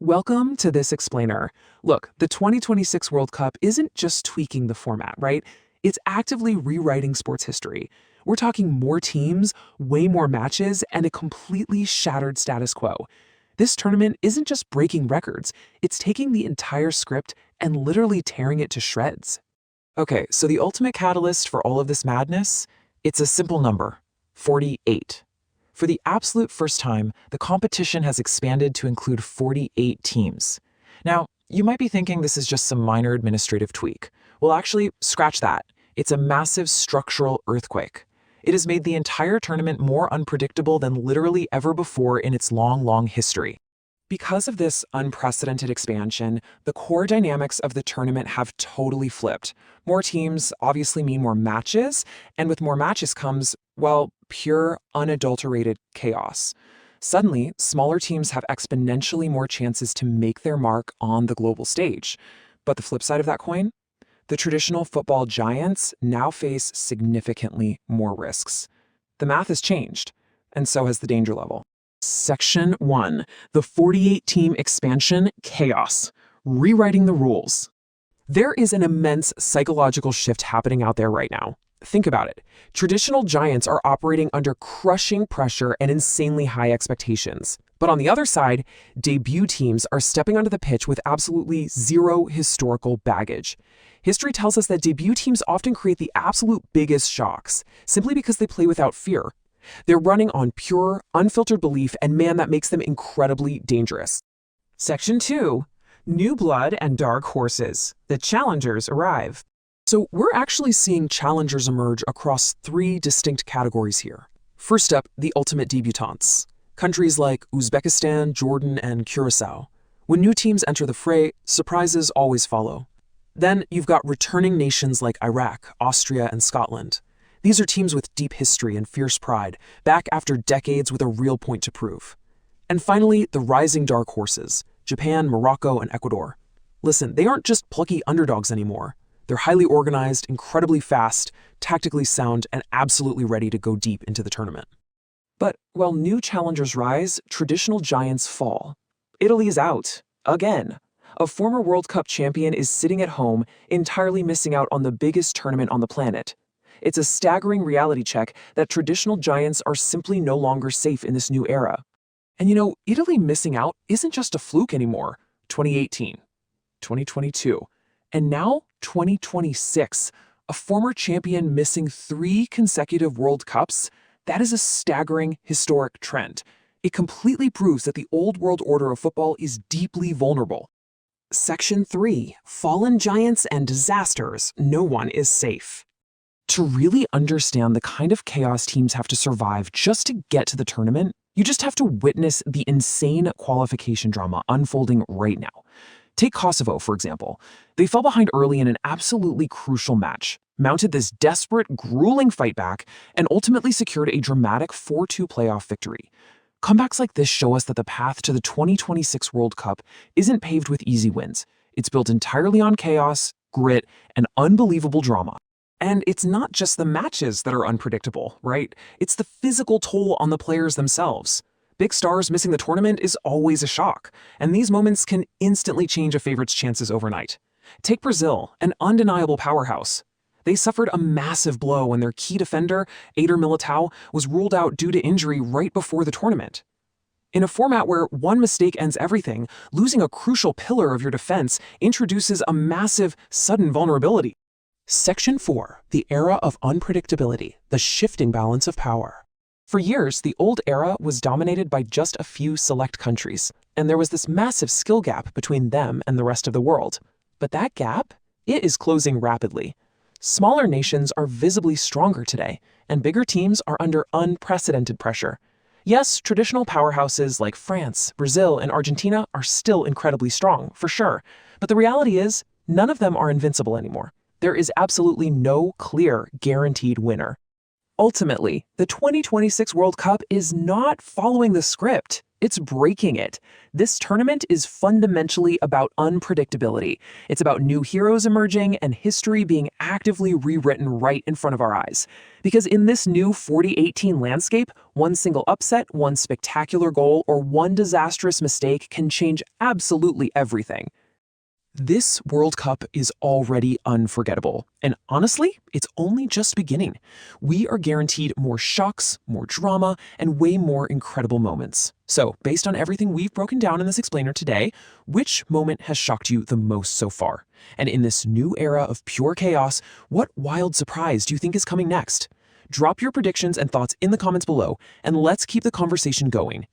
Welcome to this explainer. Look, the 2026 World Cup isn't just tweaking the format, right? It's actively rewriting sports history. We're talking more teams, way more matches, and a completely shattered status quo. This tournament isn't just breaking records, it's taking the entire script and literally tearing it to shreds. Okay, so the ultimate catalyst for all of this madness? It's a simple number, 48. For the absolute first time, the competition has expanded to include 48 teams. Now, you might be thinking this is just some minor administrative tweak. Well, actually, scratch that. It's a massive structural earthquake. It has made the entire tournament more unpredictable than literally ever before in its long, long history. Because of this unprecedented expansion, the core dynamics of the tournament have totally flipped. More teams obviously mean more matches, and with more matches comes, well, pure, unadulterated chaos. Suddenly, smaller teams have exponentially more chances to make their mark on the global stage. But the flip side of that coin? The traditional football giants now face significantly more risks. The math has changed, and so has the danger level. Section 1. The 48-team expansion chaos. Rewriting the rules. There is an immense psychological shift happening out there right now. Think about it. Traditional giants are operating under crushing pressure and insanely high expectations. But on the other side, debut teams are stepping onto the pitch with absolutely zero historical baggage. History tells us that debut teams often create the absolute biggest shocks, simply because they play without fear. They're running on pure, unfiltered belief, and man, that makes them incredibly dangerous. Section 2. New blood and dark horses. The challengers arrive. So we're actually seeing challengers emerge across three distinct categories here. First up, the ultimate debutantes. Countries like Uzbekistan, Jordan, and Curacao. When new teams enter the fray, surprises always follow. Then you've got returning nations like Iraq, Austria, and Scotland. These are teams with deep history and fierce pride, back after decades with a real point to prove. And finally, the rising dark horses, Japan, Morocco, and Ecuador. Listen, they aren't just plucky underdogs anymore. They're highly organized, incredibly fast, tactically sound, and absolutely ready to go deep into the tournament. But while new challengers rise, traditional giants fall. Italy is out, again. A former World Cup champion is sitting at home, entirely missing out on the biggest tournament on the planet. It's a staggering reality check that traditional giants are simply no longer safe in this new era. And you know, Italy missing out isn't just a fluke anymore. 2018, 2022, and now 2026. A former champion missing 3 consecutive World Cups? That is a staggering, historic trend. It completely proves that the old world order of football is deeply vulnerable. Section 3. Fallen giants and disasters. No one is safe. To really understand the kind of chaos teams have to survive just to get to the tournament, you just have to witness the insane qualification drama unfolding right now. Take Kosovo, for example. They fell behind early in an absolutely crucial match, mounted this desperate, grueling fight back, and ultimately secured a dramatic 4-2 playoff victory. Comebacks like this show us that the path to the 2026 World Cup isn't paved with easy wins. It's built entirely on chaos, grit, and unbelievable drama. And it's not just the matches that are unpredictable, right? It's the physical toll on the players themselves. Big stars missing the tournament is always a shock, and these moments can instantly change a favorite's chances overnight. Take Brazil, an undeniable powerhouse. They suffered a massive blow when their key defender, Eder Militao, was ruled out due to injury right before the tournament. In a format where one mistake ends everything, losing a crucial pillar of your defense introduces a massive, sudden vulnerability. Section 4. The era of unpredictability, the shifting balance of power. For years, the old era was dominated by just a few select countries, and there was this massive skill gap between them and the rest of the world. But that gap, it is closing rapidly. Smaller nations are visibly stronger today, and bigger teams are under unprecedented pressure. Yes, traditional powerhouses like France, Brazil, and Argentina are still incredibly strong, for sure. But the reality is, none of them are invincible anymore. There is absolutely no clear, guaranteed winner. Ultimately, the 2026 World Cup is not following the script. It's breaking it. This tournament is fundamentally about unpredictability. It's about new heroes emerging and history being actively rewritten right in front of our eyes. Because in this new 4018 landscape, one single upset, one spectacular goal, or one disastrous mistake can change absolutely everything. This World Cup is already unforgettable, and honestly, it's only just beginning. We are guaranteed more shocks, more drama, and way more incredible moments. So, based on everything we've broken down in this explainer today, which moment has shocked you the most so far? And in this new era of pure chaos, what wild surprise do you think is coming next? Drop your predictions and thoughts in the comments below, and let's keep the conversation going.